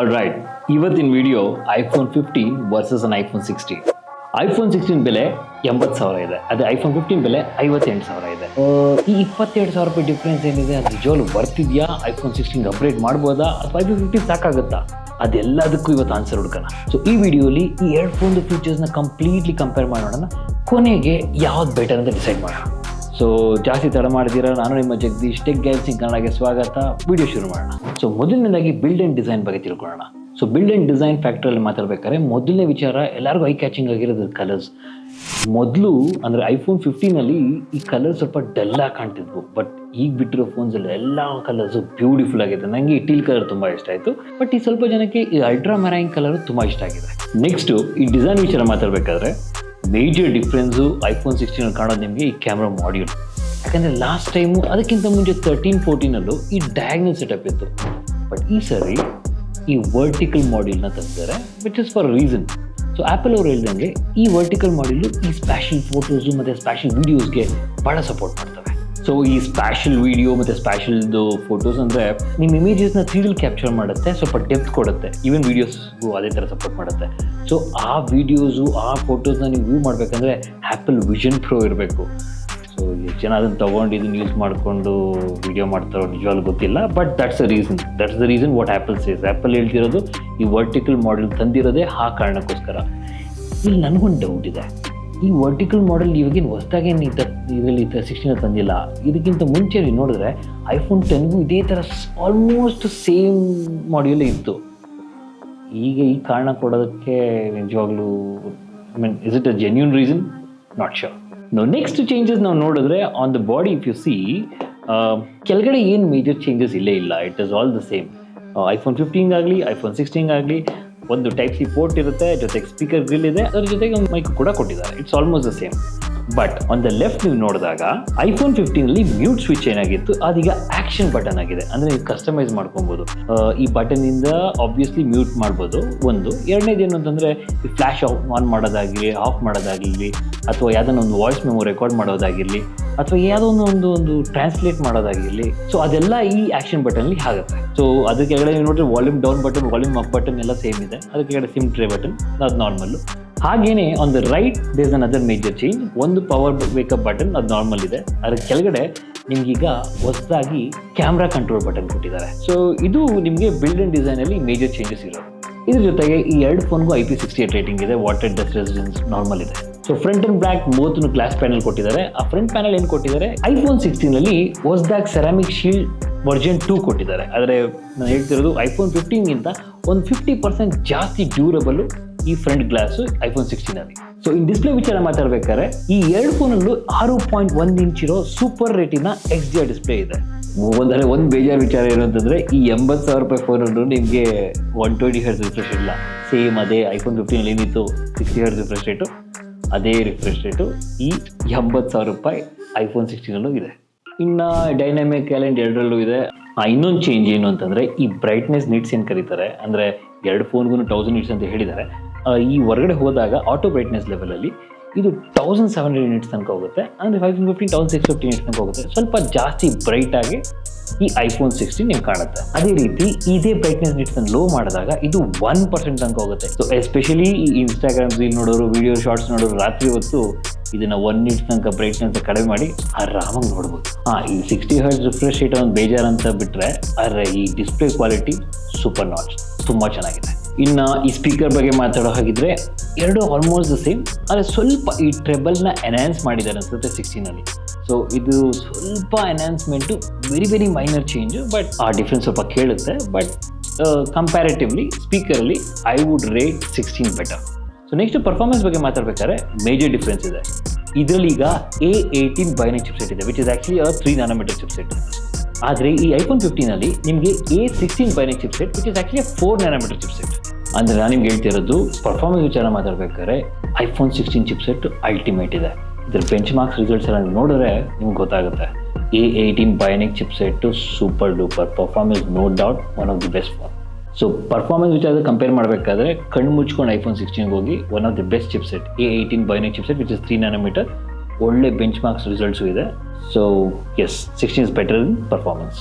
All right, ಇವತ್ತಿನ video iPhone 15 versus ಅನ್ iPhone 16. IPhone 16 ಬೆಲೆ 80,000 ಇದೆ, ಅದೇ ಐಫೋನ್ 15 ಬೆಲೆ 58,000 ಇದೆ. ಈ 22,000 ರೂಪಾಯಿ ಡಿಫ್ರೆನ್ಸ್ ಏನಿದೆ ಅದು ನಿಜವಾಗ್ಲೂ ಬರ್ತಿದ್ಯಾ? ಐಫೋನ್ 16 ಅಪ್ಗ್ರೇಡ್ ಮಾಡ್ಬೋದಾ ಅಥವಾ ಐಫೋನ್ 15 ಸಾಕಾಗುತ್ತಾ? ಅದೆಲ್ಲದಕ್ಕೂ ಇವತ್ತು ಆನ್ಸರ್ ಹುಡ್ಕೋಣ. ಸೊ ಈ ವಿಡಿಯೋಲಿ ಈ ಎರಡು ಫೋನ್ದು ಫೀಚರ್ಸ್ನ ಕಂಪ್ಲೀಟ್ಲಿ ಕಂಪೇರ್ ಮಾಡೋಣ, ಕೊನೆಗೆ ಯಾವ್ದು ಬೆಟರ್ ಅಂತ ಡಿಸೈಡ್ ಮಾಡೋಣ. ಸೊ ಜಾಸ್ತಿ ತಡ ಮಾಡಿದ್ದೀರಾ, ನಾನು ನಿಮ್ಮ ಜಗದೀಶ್, ಟೆಕ್ ಗೈಡ್ಸ್ ಇನ್ ಕನ್ನಡಗೆ ಸ್ವಾಗತ. ವಿಡಿಯೋ ಶುರು ಮಾಡೋಣ. ಸೊ ಮೊದಲನೇದಾಗಿ ಬಿಲ್ಡ್ ಆ್ಯಂಡ್ ಡಿಸೈನ್ ಬಗ್ಗೆ ತಿಳ್ಕೊಳ್ಳೋಣ. ಸೊ ಬಿಲ್ಡ್ ಆ್ಯಂಡ್ ಡಿಸೈನ್ ಫ್ಯಾಕ್ಟ್ರಲ್ಲಿ ಮಾತಾಡ್ಬೇಕಾದ್ರೆ ಮೊದಲನೇ ವಿಚಾರ ಎಲ್ಲರಿಗೂ ಐ ಕ್ಯಾಚಿಂಗ್ ಆಗಿರೋದು ಕಲರ್ಸ್. ಮೊದಲು ಅಂದರೆ ಐಫೋನ್ 15 ಈ ಕಲರ್ಸ್ ಸ್ವಲ್ಪ ಡಲ್ಲಾಗಿ ಕಾಣ್ತಿದ್ವು, ಬಟ್ ಈಗ ಬಿಟ್ಟಿರೋ ಫೋನ್ಸಲ್ಲಿ ಎಲ್ಲ ಕಲರ್ಸು ಬ್ಯೂಟಿಫುಲ್ ಆಗಿದೆ. ನನಗೆ ಈ ಟೀಲ್ ಕಲರ್ ತುಂಬ ಇಷ್ಟ ಆಯಿತು, ಬಟ್ ಈ ಸ್ವಲ್ಪ ಜನಕ್ಕೆ ಈ ಅಲ್ಟ್ರಾ ಮೆರೈನ್ ಕಲರು ತುಂಬ ಇಷ್ಟ ಆಗಿದೆ. ನೆಕ್ಸ್ಟು ಈ ಡಿಸೈನ್ ವಿಚಾರ ಮಾತಾಡಬೇಕಾದ್ರೆ ಮೇಜರ್ ಡಿಫ್ರೆನ್ಸು ಐಫೋನ್ 16 ಕಾಣೋದು ನಿಮಗೆ ಈ ಕ್ಯಾಮ್ರಾ ಮಾಡ್ಯೂಲ್. ಯಾಕಂದರೆ ಲಾಸ್ಟ್ ಟೈಮು ಅದಕ್ಕಿಂತ ಮುಂಚೆ 13-14 ಈ ಡಯಾಗ್ನಲ್ ಸೆಟಪ್ ಇತ್ತು, ಬಟ್ ಈ ಸರಿ ಈ ವರ್ಟಿಕಲ್ ಮಾಡ್ಯೂಲ್ನ ತಂದಿದ್ದಾರೆ, which is for reason. So apple ಅವ್ರು ಹೇಳ್ದಂಗೆ ಈ ವರ್ಟಿಕಲ್ ಮಾಡ್ಯೂಲು ಈ ಸ್ಪ್ಯಾಷಲ್ ಫೋಟೋಸು ಮತ್ತು ಸ್ಪ್ಯಾಷಲ್ ವೀಡಿಯೋಸ್ಗೆ ಭಾಳ ಸಪೋರ್ಟ್ ಮಾಡ್ತವೆ. ಸೊ ಈ ಸ್ಪ್ಯಾಷಲ್ ವೀಡಿಯೋ ಮತ್ತು ಸ್ಪ್ಯಾಷಲ್ದು ಫೋಟೋಸ್ ಅಂದರೆ ನಿಮ್ಮ ಇಮೇಜಸ್ನ 3D ಕ್ಯಾಪ್ಚರ್ ಮಾಡುತ್ತೆ, ಸ್ವಲ್ಪ ಡೆಪ್ತ್ ಕೊಡುತ್ತೆ. ಈವನ್ ವೀಡಿಯೋಸ್ಗೂ ಅದೇ ಥರ ಸಪೋರ್ಟ್ ಮಾಡುತ್ತೆ. ಸೊ ಆ ವೀಡಿಯೋಸು ಆ ಫೋಟೋಸ್ನ ನೀವು ವ್ಯೂ ಮಾಡಬೇಕಂದ್ರೆ ಆ್ಯಪಲ್ ವಿಷನ್ ಪ್ರೋ ಇರಬೇಕು. ಸೊ ಎಷ್ಟು ಜನ ಅದನ್ನು ತೊಗೊಂಡು ಇದನ್ನು ಯೂಸ್ ಮಾಡಿಕೊಂಡು ವಿಡಿಯೋ ಮಾಡ್ತಾರೋ ನಿಜವಾಗ್ಲೂ ಗೊತ್ತಿಲ್ಲ, but that's the reason what apple says. Apple ಹೇಳ್ತಿರೋದು ಈ ವರ್ಟಿಕಲ್ ಮಾಡೆಲ್ ತಂದಿರೋದೇ ಆ ಕಾರಣಕ್ಕೋಸ್ಕರ. ಇಲ್ಲಿ ನನಗೊಂದು ಡೌಟ್ ಇದೆ, ಈ ವರ್ಟಿಕಲ್ ಮಾಡೆಲ್ ಇವಾಗೇನು ಹೊಸದಾಗೇನು ಇದರಲ್ಲಿ 16 ತಂದಿಲ್ಲ. ಇದಕ್ಕಿಂತ ಮುಂಚೆ ನೀವು ನೋಡಿದ್ರೆ ಐಫೋನ್ 10ಗೂ ಇದೇ ಥರ ಆಲ್ಮೋಸ್ಟ್ ಸೇಮ್ ಮಾಡ್ಯೂಲೇ ಇತ್ತು. ಈಗ ಈ ಕಾರಣ ಕೊಡೋದಕ್ಕೆ ನಿಜವಾಗ್ಲೂ is it a genuine reason? Not sure. Next changes ನಾವು ನೋಡಿದ್ರೆ on the body if U C, ಕೆಳಗಡೆ ಏನು ಮೇಜರ್ ಚೇಂಜಸ್ ಇಲ್ಲೇ ಇಲ್ಲ. It is all the same. IPhone 15 ಆಗಲಿ ಐಫೋನ್ 16 ಆಗಲಿ ಒಂದು ಟೈಪ್-ಸಿ ಪೋರ್ಟ್ ಇರುತ್ತೆ, ಜೊತೆಗೆ ಸ್ಪೀಕರ್ ಗ್ರಿಲ್ ಇದೆ, ಅದರ ಜೊತೆಗೆ ಒಂದು ಮೈಕ್ ಕೂಡ ಕೊಟ್ಟಿದ್ದಾರೆ. It's almost the same. But on the left ನೀವು ನೋಡಿದಾಗ ಐಫೋನ್ 15 ಮ್ಯೂಟ್ ಸ್ವಿಚ್ ಏನಾಗಿತ್ತು ಅದೀಗ ಆಕ್ಷನ್ ಬಟನ್ ಆಗಿದೆ. ಅಂದರೆ ನೀವು ಕಸ್ಟಮೈಸ್ ಮಾಡ್ಕೊಬೋದು. ಈ ಬಟನಿಂದ ಆಬ್ವಿಯಸ್ಲಿ ಮ್ಯೂಟ್ ಮಾಡ್ಬೋದು. ಒಂದು ಎರಡನೇದು ಏನು ಅಂತಂದರೆ ಈ ಫ್ಲ್ಯಾಶ್ ಆನ್ ಮಾಡೋದಾಗಿರಲಿ, ಆಫ್ ಮಾಡೋದಾಗಿರಲಿ, ಅಥವಾ ಯಾವುದನ್ನ ಒಂದು ವಾಯ್ಸ್ ಮೆಮೊ ರೆಕಾರ್ಡ್ ಮಾಡೋದಾಗಿರಲಿ, ಅಥವಾ ಯಾವುದೋ ಒಂದು ಟ್ರಾನ್ಸ್ಲೇಟ್ ಮಾಡೋದಾಗಿರಲಿ, ಸೊ ಅದೆಲ್ಲ ಈ ಆಕ್ಷನ್ ಬಟನ್ಲಿ ಆಗುತ್ತೆ. ಸೊ ಅದ್ರ ಕೆಳಗಡೆ ನೀವು ನೋಡಿದ್ರೆ volume down button, volume up button ಎಲ್ಲ ಸೇಮ್ ಇದೆ. ಅದ್ರ ಕೆಳಗಡೆ ಸಿಮ್ ಟ್ರೇ ಬಟನ್, ಅದು ನಾರ್ಮಲ್ಲು. ಹಾಗೇನೆ on the right there is another major change. ಒಂದು ಪವರ್ ವೇಕಪ್ ಬಟನ್, ಅದು ನಾರ್ಮಲ್ ಇದೆ. ಅದ್ರ ಕೆಳಗಡೆ ನಿಮ್ಗೀಗ ಹೊಸದಾಗಿ ಕ್ಯಾಮ್ರಾ ಕಂಟ್ರೋಲ್ ಬಟನ್ ಕೊಟ್ಟಿದ್ದಾರೆ. ಸೊ ಇದು ನಿಮಗೆ ಬಿಲ್ಡ್ ಆ್ಯಂಡ್ ಡಿಸೈನಲ್ಲಿ ಮೇಜರ್ ಚೇಂಜಸ್ ಇರೋದು. ಇದ್ರ ಜೊತೆಗೆ ಈ ಎರಡು ಫೋನ್ಗೂ IP68 ರೇಟಿಂಗ್ ಇದೆ, ವಾಟರ್ ಡಸ್ಟ್ ರೆಸಿಸ್ಟೆನ್ಸ್ ನಾರ್ಮಲ್ ಇದೆ. So front and back ಬೋತ್ನು glass panel ಕೊಟ್ಟಿದ್ದಾರೆ. ಆ ಫ್ರಂಟ್ ಪ್ಯಾನಲ್ ಏನು ಕೊಟ್ಟಿದ್ದಾರೆ, ಐಫೋನ್ 16 ಹೊಸದಾಗಿ ಸೆರಾಮಿಕ್ ಶೀಲ್ಡ್ ವರ್ಜನ್ 2 ಕೊಟ್ಟಿದ್ದಾರೆ. ಆದರೆ ನಾನು ಹೇಳ್ತಿರೋದು ಐಫೋನ್ 15ಗಿಂತ ಒಂದು 50% ಜಾಸ್ತಿ ಡ್ಯೂರಬಲ್ ಈ front glass iPhone 16. So in display ವಿಚಾರ ಮಾತಾಡ್ಬೇಕಾದ್ರೆ ಈ ಎರಡು ಫೋನಲ್ಲೂ 6.1 ಇಂಚ್ ಇರೋ ಸೂಪರ್ ರೆಟಿನಾ XDR ಡಿಸ್ಪ್ಲೇ ಇದೆ. ಒಂದು ಬೇಜಾರು ವಿಚಾರ ಏನು ಅಂತಂದರೆ ಈ 80,000 ರೂಪಾಯಿ ಫೋನಲ್ಲೂ ನಿಮಗೆ 120 Hz ರಿಫ್ರೆಶ್ ಇಲ್ಲ. ಸೇಮ್ ಅದೇ ಐಫೋನ್ 15 ಏನಿತ್ತು 60 Hz ರಿಫ್ರೆಶ್ ರೇಟು, ಅದೇ ರಿಫ್ರೆಶ್ ರೇಟು ಈ 80,000 ರೂಪಾಯಿ ಐಫೋನ್ 16 ಇದೆ. ಇನ್ನು ಡೈನಾಮಿಕ್ ಐಲ್ಯಾಂಡ್ ಎರಡರಲ್ಲೂ ಇದೆ. ಇನ್ನೊಂದು ಚೇಂಜ್ ಏನು ಅಂತಂದರೆ ಈ ಬ್ರೈಟ್ನೆಸ್ ನಿಟ್ಸ್ ಏನು ಕರೀತಾರೆ, ಅಂದರೆ ಎರಡು ಫೋನ್ಗೂ 1000 ನಿಟ್ಸ್ ಅಂತ ಹೇಳಿದ್ದಾರೆ. ಈ ಹೊರಗಡೆ ಹೋದಾಗ ಆಟೋ ಬ್ರೈಟ್ನೆಸ್ ಲೆವೆಲಲ್ಲಿ ಇದು 1700 ನಿಟ್ಸ್ ತನಕ ಹೋಗುತ್ತೆ. ಅಂದರೆ ಐಫೋನ್ 15 1650 ನಿಟ್ಸ್ ತನಕ ಹೋಗುತ್ತೆ. ಸ್ವಲ್ಪ ಜಾಸ್ತಿ ಬ್ರೈಟಾಗಿ ಈ ಐಫೋನ್ 16 ನೀವು ಕಾಣುತ್ತೆ. ಅದೇ ರೀತಿ ಇದೇ ಬ್ರೈಟ್ನೆಸ್ ನಿಟ್ಸ್ ಲೋ ಮಾಡಿದಾಗ ಇದು 1% ತನಕ ಹೋಗುತ್ತೆ. ಸೊ ಎಸ್ಪೆಷಲಿ ಈ ಇನ್ಸ್ಟಾಗ್ರಾಮ್ ರೀಲ್ ನೋಡೋರು, ವಿಡಿಯೋ ಶಾರ್ಟ್ಸ್ ನೋಡೋರು ರಾತ್ರಿ ಹೊತ್ತು ಇದನ್ನ 1 ನಿಟ್ಸ್ ತನಕ ಬ್ರೈಟ್ನೆಸ್ ಕಡಿಮೆ ಮಾಡಿ ಆರಾಮಾಗಿ ನೋಡ್ಬೋದು. ಈ 60 Hz ರಿಫ್ರೆಶ್ ರೇಟ್ ಒಂದು ಬೇಜಾರು ಅಂತ ಬಿಟ್ಟರೆ, ಆದರೆ ಈ ಡಿಸ್ಪ್ಲೇ ಕ್ವಾಲಿಟಿ ಸೂಪರ್ ನಾಚ್, ತುಂಬ ಚೆನ್ನಾಗಿದೆ. ಇನ್ನು ಈ ಸ್ಪೀಕರ್ ಬಗ್ಗೆ ಮಾತಾಡೋ ಹಾಗಿದ್ರೆ ಎರಡು ಆಲ್ಮೋಸ್ಟ್ ದ ಸೇಮ್, ಆದರೆ ಸ್ವಲ್ಪ ಈ ಟ್ರೆಬಲ್ನ ಎನ್ಹ್ಯಾನ್ಸ್ ಮಾಡಿದ್ದಾರೆ ಅನ್ಸುತ್ತೆ 16. ಸೊ ಇದು ಸ್ವಲ್ಪ enhancement very minor change, but ಆ ಡಿಫ್ರೆನ್ಸ್ ಸ್ವಲ್ಪ ಕೇಳುತ್ತೆ. ಬಟ್ ಕಂಪ್ಯಾರಿಟಿವ್ಲಿ ಸ್ಪೀಕರಲ್ಲಿ I would rate 16 better. So next performance ಬಗ್ಗೆ ಮಾತಾಡ್ಬೇಕಾದ್ರೆ ಮೇಜರ್ ಡಿಫ್ರೆನ್ಸ್ ಇದೆ. ಇದರಲ್ಲಿ ಈಗ A18 Bionic ಚಿಪ್ಸೆಟ್ ಇದೆ, which is actually 3 nm chipset. ಆದರೆ ಈ ಐಫೋನ್ 15 ನಿಮಗೆ A16 Bionic chipset, which is actually 4 nm chipset. ಅಂದರೆ ನಾನು ನಿಮ್ಗೆ ಹೇಳ್ತಿರೋದು ಪರ್ಫಾರ್ಮೆನ್ಸ್ ವಿಚಾರ ಮಾತಾಡ್ಬೇಕಾದ್ರೆ ಐಫೋನ್ 16 ಚಿಪ್ಸೆಟ್ ಅಲ್ಟಿಮೇಟ್ ಇದೆ. ಇದ್ರ ಬೆಂಚ್ ಮಾರ್ಕ್ಸ್ ರಿಸಲ್ಟ್ಸ್ ಎಲ್ಲ ನೋಡಿದ್ರೆ ನಿಮ್ಗೆ ಗೊತ್ತಾಗುತ್ತೆ. A18 Bionic chipset super duper performance, no doubt one of the best phone. So performance ವಿಚಾರ ಕಂಪೇರ್ ಮಾಡಬೇಕಾದ್ರೆ ಕಣ್ಣು ಮುಚ್ಕೊಂಡು ಐಫೋನ್ 16 ಹೋಗಿ one of the best chipset A18 Bionic chipset, which is 3 nm. ಒಳ್ಳೆ ಬೆಂಚ್ ಮಾರ್ಕ್ಸ್ ರಿಸಲ್ಟ್ಸು ಇದೆ. So yes, 16 is better in performance.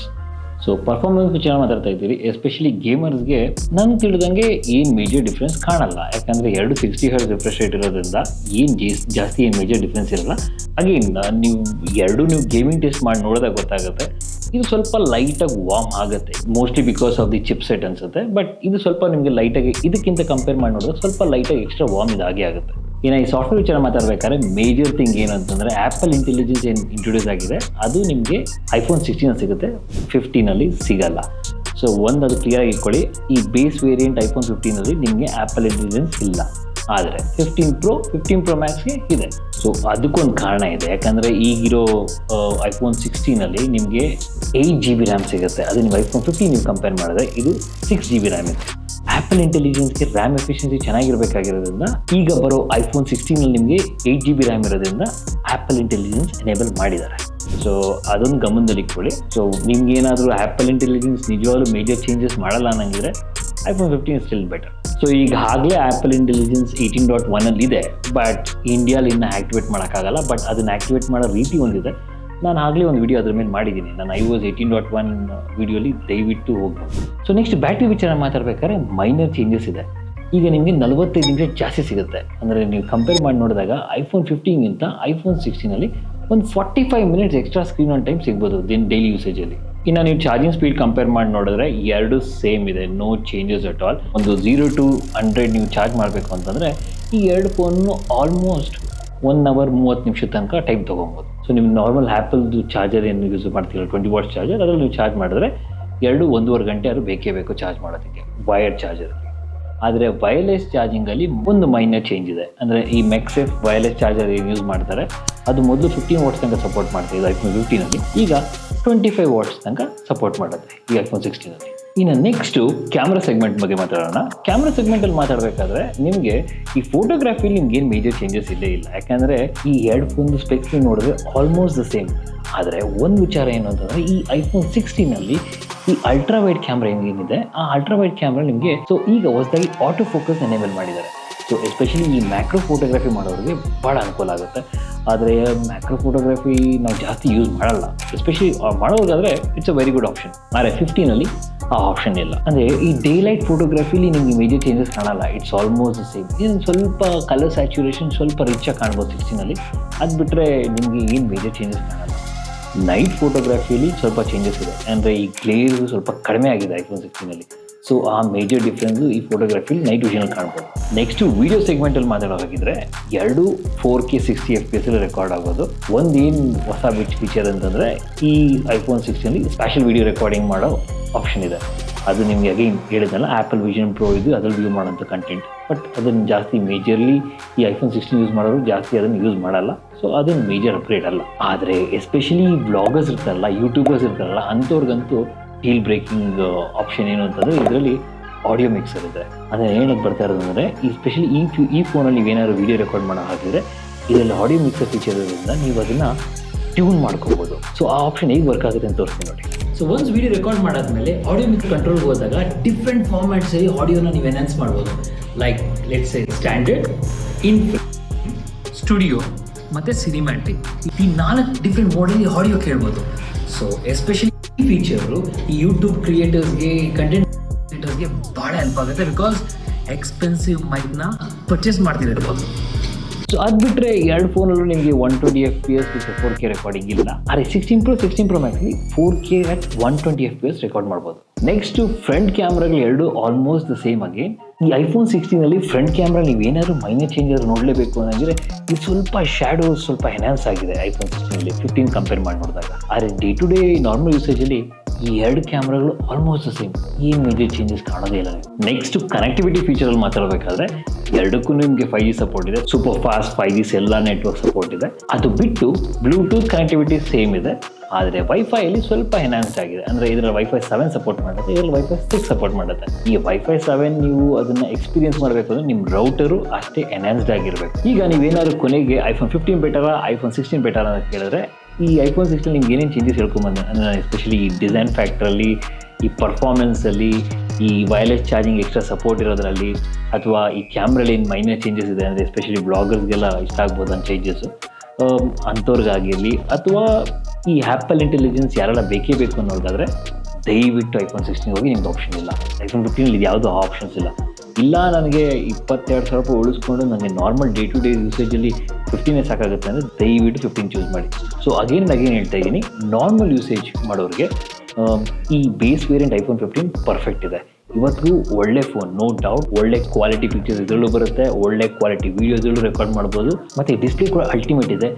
So performance ವಿಚಾರ ಮಾತಾಡ್ತಾ ಇದ್ದೀರಿ, ಎಸ್ಪೆಷಲಿ ಗೇಮರ್ಸ್ಗೆ ನಾನು ತಿಳಿದಂಗೆ ಏನು ಮೇಜರ್ ಡಿಫ್ರೆನ್ಸ್ ಕಾಣಲ್ಲ. ಯಾಕಂದರೆ 260 Hz ರಿಫ್ರೆಶ್ ರೇಟ್ ಇರೋದ್ರಿಂದ ಜಾಸ್ತಿ ಏನು ಮೇಜರ್ ಡಿಫ್ರೆನ್ಸ್ ಇರಲ್ಲ. ಅಗೇನ್ ನೀವು ಗೇಮಿಂಗ್ ಟೆಸ್ಟ್ ಮಾಡಿ ನೋಡಿದಾಗ ಗೊತ್ತಾಗುತ್ತೆ, ಇದು ಸ್ವಲ್ಪ ಲೈಟಾಗಿ ವಾರ್ಮ್ ಆಗುತ್ತೆ, mostly because of the chip set ಅನ್ಸುತ್ತೆ. ಬಟ್ ಇದು ಸ್ವಲ್ಪ ನಿಮಗೆ ಲೈಟಾಗಿ ಇದಕ್ಕಿಂತ ಕಂಪೇರ್ ಮಾಡಿ ನೋಡಿದ್ರೆ ಸ್ವಲ್ಪ ಲೈಟಾಗಿ ಎಕ್ಸ್ಟ್ರಾ ವಾರ್ಮ್ ಇದಾಗೆ ಆಗುತ್ತೆ. ಇನ್ನು ಈ ಸಾಫ್ಟ್ವೇರ್ ವಿಚಾರ ಮಾತಾಡ್ಬೇಕಾದ್ರೆ ಮೇಜರ್ ಥಿಂಗ್ ಏನು ಅಂತಂದರೆ ಆ್ಯಪಲ್ ಇಂಟೆಲಿಜೆನ್ಸ್ ಏನು ಇಂಟ್ರೊಡ್ಯೂಸ್ ಆಗಿದೆ ಅದು ನಿಮಗೆ iPhone 16 ಸಿಗುತ್ತೆ, 15 ಸಿಗಲ್ಲ. ಸೊ ಅದು ಕ್ಲಿಯರಾಗಿ ಇಟ್ಕೊಳ್ಳಿ, ಈ ಬೇಸ್ ವೇರಿಯಂಟ್ iPhone 15 ನಿಮಗೆ ಆ್ಯಪಲ್ ಇಂಟೆಲಿಜೆನ್ಸ್ ಇಲ್ಲ. ಆದರೆ 15 Pro Maxಗೆ ಇದೆ. ಸೊ ಅದಕ್ಕೊಂದು ಕಾರಣ ಇದೆ, ಯಾಕಂದರೆ ಈಗಿರೋ iPhone 16 ನಿಮಗೆ 8 GB ರ್ಯಾಮ್ ಸಿಗುತ್ತೆ. ಅದು ನೀವು iPhone 15 ನೀವು ಕಂಪೇರ್ ಮಾಡಿದ್ರೆ ಇದು 6 GB ರ್ಯಾಮ್ ಇದೆ. ಆ್ಯಪಲ್ ಇಂಟೆಲಿಜೆನ್ಸ್ಗೆ ರ್ಯಾಮ್ ಎಫಿಷಿಯನ್ಸಿ ಚೆನ್ನಾಗಿರಬೇಕಾಗಿರೋದ್ರಿಂದ ಈಗ ಬರೋ iPhone 16 ನಿಮಗೆ 8 GB ರ್ಯಾಮ್ ಇರೋದ್ರಿಂದ ಆ್ಯಪಲ್ ಇಂಟೆಲಿಜೆನ್ಸ್ ಎನೇಬಲ್ ಮಾಡಿದ್ದಾರೆ. ಸೊ ಅದೊಂದು ಗಮನದಲ್ಲಿ ಇಟ್ಕೊಳ್ಳಿ. ಸೊ ನಿಮ್ಗೆ ಏನಾದರೂ ಆ್ಯಪಲ್ ಇಂಟೆಲಿಜೆನ್ಸ್ ನಿಜವಾಗ್ಲೂ ಮೇಜರ್ ಚೇಂಜಸ್ ಮಾಡಲ್ಲ ಅನ್ನಂಗಿದ್ರೆ iPhone 15 ಸ್ಟಿಲ್ ಬೆಟರ್. ಸೊ ಈಗಾಗಲೇ ಆ್ಯಪಲ್ ಇಂಟೆಲಿಜೆನ್ಸ್ 18.1 ಇದೆ, ಬಟ್ ಇಂಡಿಯಾಲಿ ಇನ್ನೂ ಆ್ಯಕ್ಟಿವೇಟ್ ಮಾಡೋಕ್ಕಾಗಲ್ಲ. ಬಟ್ ಅದನ್ನು ಆ್ಯಕ್ಟಿವೇಟ್ ಮಾಡೋ ರೀತಿ ಒಂದಿದೆ, ನಾನು ಆಗಲೇ ಒಂದು ವಿಡಿಯೋ ಅದ್ರ ಮೇಲೆ ಮಾಡಿದ್ದೀನಿ. ನಾನು iOS 18.1 ವಿಡಿಯೋಲಿ ದಯವಿಟ್ಟು ಹೋಗ್ಬೋದು. ಸೊ ನೆಕ್ಸ್ಟ್ ಬ್ಯಾಟ್ರಿ ವಿಚಾರ ಮಾತಾಡ್ಬೇಕಾದ್ರೆ ಮೈನರ್ ಚೇಂಜಸ್ ಇದೆ. ಈಗ ನಿಮಗೆ 45 ನಿಮಿಷ ಜಾಸ್ತಿ ಸಿಗುತ್ತೆ. ಅಂದರೆ ನೀವು ಕಂಪೇರ್ ಮಾಡಿ ನೋಡಿದಾಗ iPhone 15ಗಿಂತ iPhone 16 ಒಂದು 45 minutes extra screen on time ಸಿಗ್ಬೋದು ಡೈಲಿ ಯೂಸೇಜಲ್ಲಿ. ಇನ್ನು ನೀವು ಚಾರ್ಜಿಂಗ್ ಸ್ಪೀಡ್ ಕಂಪೇರ್ ಮಾಡಿ ನೋಡಿದ್ರೆ ಎರಡು ಸೇಮ್ ಇದೆ, ನೋ ಚೇಂಜಸ್ ಅಟ್ ಆಲ್. ಒಂದು 0 to 100 ನೀವು ಚಾರ್ಜ್ ಮಾಡಬೇಕು ಅಂತಂದರೆ ಈ ಎರಡು ಫೋನ್ನು ಆಲ್ಮೋಸ್ಟ್ 1 hour 30 ನಿಮಿಷ ತನಕ ಟೈಮ್ ತೊಗೊಬೋದು. ಸೊ ನೀವು ನಾರ್ಮಲ್ ಆ್ಯಪಲ್ದು ಚಾರ್ಜರ್ ಏನು ಯೂಸ್ ಮಾಡ್ತೀರ 20 ವಾಟ್ಸ್ ಚಾರ್ಜರ್, ಅದರಲ್ಲಿ ನೀವು ಚಾರ್ಜ್ ಮಾಡಿದ್ರೆ 1.5 ಗಂಟೆ ಅದು ಬೇಕೇ ಬೇಕು ಚಾರ್ಜ್ ಮಾಡೋದಕ್ಕೆ ವೈರ್ಡ್ ಚಾರ್ಜರಲ್ಲಿ. ಆದರೆ ವೈರ್ಲೆಸ್ ಚಾರ್ಜಿಂಗಲ್ಲಿ ಒಂದು ಮೈನರ್ ಚೇಂಜ್ ಇದೆ. ಅಂದರೆ ಈ ಮೆಕ್ಸೆಫ್ ವೈರ್ಲೆಸ್ ಚಾರ್ಜರ್ ಏನು ಯೂಸ್ ಮಾಡ್ತಾರೆ ಅದು ಮೊದಲು 15 ವಾಟ್ಸ್ ತನಕ ಸಪೋರ್ಟ್ ಮಾಡ್ತಿದೆ iPhone 15 ಈಗ 25 ವಾಟ್ಸ್ ತನಕ ಸಪೋರ್ಟ್ ಮಾಡುತ್ತೆ ಈ iPhone 16 ಇನ್ನು ನೆಕ್ಸ್ಟು ಕ್ಯಾಮ್ರಾ ಸೆಗ್ಮೆಂಟ್ ಬಗ್ಗೆ ಮಾತಾಡೋಣ. ಕ್ಯಾಮ್ರಾ ಸೆಗ್ಮೆಂಟಲ್ಲಿ ಮಾತಾಡಬೇಕಾದ್ರೆ ನಿಮಗೆ ಈ ಫೋಟೋಗ್ರಫಿಲಿ ನಿಮ್ಗೆ ಏನು ಮೇಜರ್ ಚೇಂಜಸ್ ಇಲ್ಲೇ ಇಲ್ಲ. ಯಾಕಂದರೆ ಈ ಎರಡು ಫೋನ್ದು ಸ್ಪೆಕ್ಸ್ ನೋಡಿದ್ರೆ ಆಲ್ಮೋಸ್ಟ್ ದ ಸೇಮ್. ಆದರೆ ಒಂದು ವಿಚಾರ ಏನು ಅಂತಂದರೆ ಈ iPhone 16 ಈ ಅಲ್ಟ್ರಾ ವೈಡ್ ಕ್ಯಾಮ್ರಾ ಏನಿದೆ ಆ ಅಲ್ಟ್ರಾ ವೈಡ್ ಕ್ಯಾಮ್ರಾ ನಿಮಗೆ ಸೊ ಈಗ ಹೊಸದಾಗಿ ಆಟೋ ಫೋಕಸ್ ಎನೇಬಲ್ ಮಾಡಿದ್ದಾರೆ. ಸೊ ಎಸ್ಪೆಷಲಿ ಈ ಮ್ಯಾಕ್ರೋ ಫೋಟೋಗ್ರಫಿ ಮಾಡೋರಿಗೆ ಭಾಳ ಅನುಕೂಲ ಆಗುತ್ತೆ. ಆದರೆ ಮ್ಯಾಕ್ರೋ ಫೋಟೋಗ್ರಫಿ ನಾವು ಜಾಸ್ತಿ ಯೂಸ್ ಮಾಡಲ್ಲ, ಎಸ್ಪೆಷಲಿ ಮಾಡೋದಾದರೆ it's a very good option. ಆದರೆ 15 ಆ ಆಪ್ಷನ್ ಇಲ್ಲ. ಅಂದರೆ ಈ ಡೇ ಲೈಟ್ ಫೋಟೋಗ್ರಫಿಲಿ ನಿಮಗೆ ಮೇಜರ್ ಚೇಂಜಸ್ ಕಾಣಲ್ಲ, ಇಟ್ಸ್ ಆಲ್ಮೋಸ್ಟ್ ದ ಸೇಮ್. ಇದು ಸ್ವಲ್ಪ ಕಲರ್ ಸ್ಯಾಚುರೇಷನ್ ಸ್ವಲ್ಪ ರಿಚಾಗಿ ಕಾಣ್ಬೋದು 16 ಅದು ಬಿಟ್ಟರೆ ನಿಮಗೆ ಏನು ಮೇಜರ್ ಚೇಂಜಸ್ ಕಾಣಲ್ಲ. ನೈಟ್ ಫೋಟೋಗ್ರಫಿಯಲ್ಲಿ ಸ್ವಲ್ಪ ಚೇಂಜಸ್ ಇದೆ, ಅಂದರೆ ಈ ಗ್ಲೇರ್ ಸ್ವಲ್ಪ ಕಡಿಮೆ ಆಗಿದೆ iPhone 16 ಸೊ ಆ ಮೇಜರ್ ಡಿಫ್ರೆನ್ಸು ಈ ಫೋಟೋಗ್ರಫಿಲಿ ನೈಟ್ ವಿಷನಲ್ಲಿ ಕಾಣ್ಬೋದು. ನೆಕ್ಸ್ಟು ವೀಡಿಯೋ ಸೆಗ್ಮೆಂಟಲ್ಲಿ ಮಾತಾಡೋ ಹಾಗಿದ್ರೆ 4K 60 FPS ರೆಕಾರ್ಡ್ ಆಗೋದು. ಏನು ಹೊಸ ಫೀಚರ್ ಅಂತಂದರೆ ಈ iPhone 16 ಸ್ಪೆಷಲ್ ವೀಡಿಯೋ ರೆಕಾರ್ಡಿಂಗ್ ಮಾಡೋ ಆಪ್ಷನ್ ಇದೆ. ಅದು ನಿಮಗೆ ಅಗೇನ್ ಹೇಳಿದ್ನಲ್ಲ ಆ್ಯಪಲ್ ವಿಷನ್ ಪ್ರೋ ಇದು ಅದರಲ್ಲಿ ವ್ಯೂ ಮಾಡೋಂಥ ಕಂಟೆಂಟ್. ಬಟ್ ಅದನ್ನು ಜಾಸ್ತಿ ಮೇಜರ್ಲಿ ಈ iPhone 16 ಯೂಸ್ ಮಾಡೋರು ಜಾಸ್ತಿ ಅದನ್ನು ಯೂಸ್ ಮಾಡಲ್ಲ. ಸೊ ಅದನ್ನು ಮೇಜರ್ ಅಪ್ಗ್ರೇಡ್ ಅಲ್ಲ. ಆದರೆ ಎಸ್ಪೆಷಲಿ ವ್ಲಾಗರ್ಸ್ ಇರ್ತಾರಲ್ಲ, ಯೂಟ್ಯೂಬರ್ಸ್ ಇರ್ತಾರಲ್ಲ, ಅಂಥವ್ರಿಗಂತೂ ಡೀಲ್ ಬ್ರೇಕಿಂಗ್ ಆಪ್ಷನ್ ಏನು ಅಂತಂದರೆ ಇದರಲ್ಲಿ ಆಡಿಯೋ ಮಿಕ್ಸರ್ ಇದೆ. ಅಂದರೆ ಏನಕ್ಕೆ ಬರ್ತಾ ಇರೋದು ಅಂದರೆ ಎಸ್ಪೆಷಲಿ ಈ ಫೋನಲ್ಲಿ ನೀವೇನಾದ್ರು ವೀಡಿಯೋ ರೆಕಾರ್ಡ್ ಮಾಡೋ ಹಾಕಿದರೆ ಇದರಲ್ಲಿ ಆಡಿಯೋ ಮಿಕ್ಸರ್ ಫೀಚರ್ ಇರೋದ್ರಿಂದ ನೀವು ಅದನ್ನು ಟ್ಯೂನ್ ಮಾಡ್ಕೋಬೋದು. ಸೊ ಆ ಆಪ್ಷನ್ ಹೇಗೆ ವರ್ಕ್ ಆಗುತ್ತೆ ಅಂತ ತೋರಿಸ್ತೀನಿ ನೋಡಿ. ಸೊ ಒನ್ಸ್ ವಿಡಿಯೋ ರೆಕಾರ್ಡ್ ಮಾಡಾದ್ಮೇಲೆ ಆಡಿಯೋ ಮಿಕ್ಸ್ ಕಂಟ್ರೋಲ್ಗೆ ಹೋದಾಗ ಡಿಫ್ರೆಂಟ್ ಫಾರ್ಮ್ಯಾಟ್ಸಲ್ಲಿ ಆಡಿಯೋನ ನೀವು ಎನ್ಹಾನ್ಸ್ ಮಾಡ್ಬೋದು. Like let's say standard, in studio ಮತ್ತು ಸಿನಿಮ್ಯಾಟಿಕ್, ಈ 4 ಡಿಫ್ರೆಂಟ್ ಮೋಡಲ್ಲಿ ಆಡಿಯೋ ಕೇಳ್ಬೋದು. ಸೊ ಎಸ್ಪೆಷಲಿ ಈ ಫೀಚರು ಈ ಯೂಟ್ಯೂಬ್ ಕ್ರಿಯೇಟರ್ಸ್ಗೆ, ಕಂಟೆಂಟ್ ಕ್ರಿಯೇಟರ್ಸ್ಗೆ ಭಾಳ ಹೆಲ್ಪ್ ಆಗುತ್ತೆ. ಬಿಕಾಸ್ ಎಕ್ಸ್ಪೆನ್ಸಿವ್ ಮೈಕ್ನ ಪರ್ಚೇಸ್ ಮಾಡ್ತಿರ್ಬೋದು. ಸೊ ಅದು ಬಿಟ್ಟರೆ ಎರಡು ಫೋನಲ್ಲೂ ನಿಮಗೆ 120 FPS ವಿತ್ 4K ರೆಕಾರ್ಡಿಂಗ್ ಇಲ್ಲ. ಆದರೆ 16 Pro Maxಲಿ 4K at 120 FPS record ಮಾಡ್ಬೋದು. ನೆಕ್ಸ್ಟು ಫ್ರಂಟ್ ಕ್ಯಾಮ್ರಾಗಳು ಎರಡು ಆಲ್ಮೋಸ್ಟ್ ದ ಸೇಮ್ ಆಗಿ. ಈ iPhone 16 ಫ್ರಂಟ್ ಕ್ಯಾಮ್ರಾ ನೀವೇನಾದ್ರು ಮೈನರ್ ಚೇಂಜಸ್ ನೋಡಲೇಬೇಕು ಅನ್ನಂಗಿದ್ರೆ ಇದು ಸ್ವಲ್ಪ ಶ್ಯಾಡೋ ಸ್ವಲ್ಪ ಎನ್ಹಾನ್ಸ್ ಆಗಿದೆ iPhone 16 15 ಕಂಪೇರ್ ಮಾಡಿ ನೋಡಿದಾಗ. ಆದರೆ ಡೇ ಟು ಡೇ ನಾರ್ಮಲ್ ಯೂಸೇಜಲ್ಲಿ ಈ ಎರಡು ಕ್ಯಾಮ್ರಾಗಳು ಆಲ್ಮೋಸ್ಟ್ ಸೇಮ್, ಏನು ಮೇಜರ್ ಚೇಂಜಸ್ ಕಾಣೋದೇ ಇಲ್ಲ. ನೆಕ್ಸ್ಟ್ ಕನೆಕ್ಟಿವಿಟಿ ಫೀಚರಲ್ಲಿ ಮಾತಾಡಬೇಕಾದ್ರೆ ಎರಡಕ್ಕೂ ನಿಮಗೆ 5G ಸಪೋರ್ಟ್ ಇದೆ, ಸೂಪರ್ ಫಾಸ್ಟ್ 5G ಎಲ್ಲ ನೆಟ್ವರ್ಕ್ ಸಪೋರ್ಟ್ ಇದೆ. ಅದು ಬಿಟ್ಟು ಬ್ಲೂಟೂತ್ ಕನೆಕ್ಟಿವಿಟಿ ಸೇಮ್ ಇದೆ. ಆದರೆ ವೈಫೈಯಲ್ಲಿ ಸ್ವಲ್ಪ ಎನ್ಹಾನ್ಸ್ಡ್ ಆಗಿದೆ. ಅಂದರೆ ಇದರಲ್ಲಿ Wi-Fi 7 ಸಪೋರ್ಟ್ ಮಾಡುತ್ತೆ, ಇದರಲ್ಲಿ Wi-Fi 6 ಸಪೋರ್ಟ್ ಮಾಡುತ್ತೆ. ಈ Wi-Fi 7 ನೀವು ಅದನ್ನು ಎಕ್ಸ್ಪೀರಿಯನ್ಸ್ ಮಾಡಬೇಕು ಅಂದರೆ ನಿಮ್ಮ ರೌಟರು ಅಷ್ಟೇ ಎನ್ಹಾನ್ಸ್ಡ್ ಆಗಿರಬೇಕು. ಈಗ ನೀವೇನಾದ್ರು ಕೊನೆಗೆ iPhone 15 ಬೆಟರಾ iPhone 16 ಬೆಟರಾ ಅಂತ ಕೇಳಿದ್ರೆ ಈ iPhone 16 ನಿಮ್ಗೆ ಏನೇನು ಚೇಂಜಸ್ ಹೇಳ್ಕೊಂಬಂದೆ ಅಂದರೆ ಎಸ್ಪೆಷಲಿ ಈ ಡಿಸೈನ್ ಫ್ಯಾಕ್ಟ್ರಲ್ಲಿ, ಈ ಪರ್ಫಾರ್ಮೆನ್ಸಲ್ಲಿ, ಈ ವೈರ್ಲೆಸ್ ಚಾರ್ಜಿಂಗ್ ಎಕ್ಸ್ಟ್ರಾ ಸಪೋರ್ಟ್ ಇರೋದ್ರಲ್ಲಿ, ಅಥವಾ ಈ ಕ್ಯಾಮ್ರಲ್ಲಿ ಏನು ಮೈನರ್ ಚೇಂಜಸ್ ಇದೆ ಅಂದರೆ ಎಸ್ಪೆಷಲಿ ಬ್ಲಾಗರ್ಸ್ಗೆಲ್ಲ ಇಷ್ಟ ಆಗ್ಬೋದು ಅಂತ ಚೇಂಜಸ್ಸು ಅಂಥವ್ರಿಗಾಗಿರಲಿ, ಅಥವಾ ಈ ಆ್ಯಪಲ್ ಇಂಟೆಲಿಜೆನ್ಸ್ ಯಾರೆಲ್ಲ ಬೇಕೇ ಬೇಕು ಅನ್ನೋದಾದರೆ ದಯವಿಟ್ಟು ಐಫೋನ್ 16 ಹೋಗಿ ನಿಮ್ಗೆ ಆಪ್ಷನ್ ಇಲ್ಲ. ಐಫೋನ್ 15 ಇದು ಯಾವುದೂ ಆಪ್ಷನ್ಸ್ ಇಲ್ಲ ನನಗೆ 22,000 ರೂಪಾಯಿ ಉಳಿಸ್ಕೊಂಡು ನನಗೆ ನಾರ್ಮಲ್ ಡೇ ಟು ಡೇ ಯೂಸೇಜಲ್ಲಿ 15 ಸಾಕಾಗುತ್ತೆ ಅಂದರೆ ದಯವಿಟ್ಟು 15 ಚೂಸ್ ಮಾಡಿ. ಸೊ ಅಗೇನ್ ಹೇಳ್ತಾ ಇದ್ದೀನಿ, ನಾರ್ಮಲ್ ಯೂಸೇಜ್ ಮಾಡೋರಿಗೆ ಈ ಬೇಸ್ ವೇರಿಯಂಟ್ ಐಫೋನ್ 15 ಪರ್ಫೆಕ್ಟ್ ಇದೆ. ಇವತ್ತು ಒಳ್ಳೆ ಫೋನ್, ನೋ ಡೌಟ್. ಒಳ್ಳೆ ಕ್ವಾಲಿಟಿ ಪಿಕ್ಚರ್ಸ್ ಇದರಲ್ಲೂ ಬರುತ್ತೆ, ಒಳ್ಳೆ ಕ್ವಾಲಿಟಿ ವೀಡಿಯೋದಲ್ಲೂ ರೆಕಾರ್ಡ್ ಮಾಡ್ಬೋದು, ಮತ್ತು ಡಿಸ್ಪ್ಲೇ ಕೂಡ ಅಲ್ಟಿಮೇಟ್ ಇದೆ.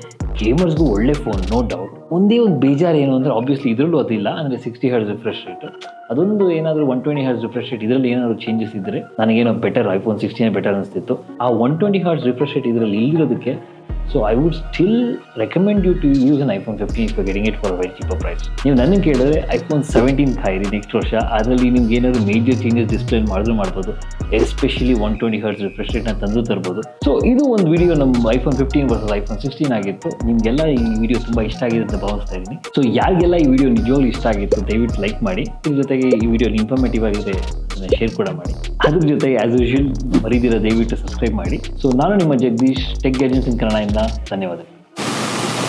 ಗೇಮರ್ಸ್ಗೂ ಒಳ್ಳೆ ಫೋನ್, ನೋ ಡೌಟ್. ಒಂದೇ ಒಂದು ಬೇಜಾರು ಏನು ಅಂದರೆ ಆಬ್ವಿಯಸ್ಲಿ ಇದರಲ್ಲೂ ಅದಿಲ್ಲ, ಅಂದರೆ 60 ಹರ್ಟ್ಸ್ ರಿಫ್ರೆಶ್ ರೇಟ್. ಅದೊಂದು ಏನಾದರೂ 120 ಹರ್ಟ್ಸ್ ರಿಫ್ರೆಶ್ ರೇಟ್ ಇದರಲ್ಲಿ ಏನಾದರೂ ಚೇಂಜಸ್ ಇದ್ದರೆ ನನಗೇನೋ ಬೆಟರ್, ಐಫೋನ್ 16 ಬೆಟರ್ ಅನಿಸ್ತಿತ್ತು. ಆ 120 ಹರ್ಟ್ಸ್ ರಿಫ್ರೆಶ್ ರೇಟ್ ಇದರಲ್ಲಿ ಇಲ್ಲಿರೋದಕ್ಕೆ so I would still recommend you to use an iPhone 15 if you getting it for very cheaper price. ನೀವು ನನಗೆ ಕೇಳಿದ್ರೆ ಐಫೋನ್ 17 ಕಾಯಿರಿ ನೆಕ್ಸ್ಟ್ ವರ್ಷ. ಅದರಲ್ಲಿ ನಿಮ್ಗೆ ಏನಾದರೂ ಮೇಜರ್ ಚೇಂಜಸ್ ಡಿಸ್ಪ್ಲೇ ಮಾಡ್ಬೋದು, ಎಸ್ಪೆಷಲಿ 120 ಹರ್ಟ್ಸ್ ರಿಫ್ರೆಶ್ ರೇಟ್ನ ತಂದು ತರ್ಬೋದು. ಸೊ ಇದು ಒಂದು ವಿಡಿಯೋ ನಮ್ಮ ಐಫೋನ್ 15 ವರ್ಸಸ್ ಐಫೋನ್ 16 ಆಗಿತ್ತು. ನಿಮಗೆಲ್ಲ ಈ ವಿಡಿಯೋ ತುಂಬ ಇಷ್ಟ ಆಗಿದೆ ಅಂತ ಭಾವಿಸ್ತಾ ಇದ್ದೀನಿ. ಸೊ ಯಾರಿಗೆಲ್ಲ ಈ ವಿಡಿಯೋ ನಿಜವಾಗ್ಲೂ ಇಷ್ಟ ಆಗಿತ್ತು ದಯವಿಟ್ಟು ಲೈಕ್ ಮಾಡಿ. ಇದ್ರ ಜೊತೆಗೆ ಈ ವಿಡಿಯೋ ಇನ್ಫಾರ್ಮೇಟಿವ್ ಆಗಿದೆ ಶೇರ್ ಕೂಡ ಮಾಡಿ. ಅದ್ರ ಜೊತೆಗೆ ಆಸ್ ಯೂಶುವಲ್ ಮರಿದಿರ ದಯವಿಟ್ಟು ಸಬ್ಸ್ಕ್ರೈಬ್ ಮಾಡಿ. ಸೊ ನಾನು ನಿಮ್ಮ ಜಗದೀಶ್, ಟೆಕ್ ಗ್ಯಾಜೆಟ್ಸ್ ಇನ್ ಕನ್ನಡ ಇಂದ ಧನ್ಯವಾದ.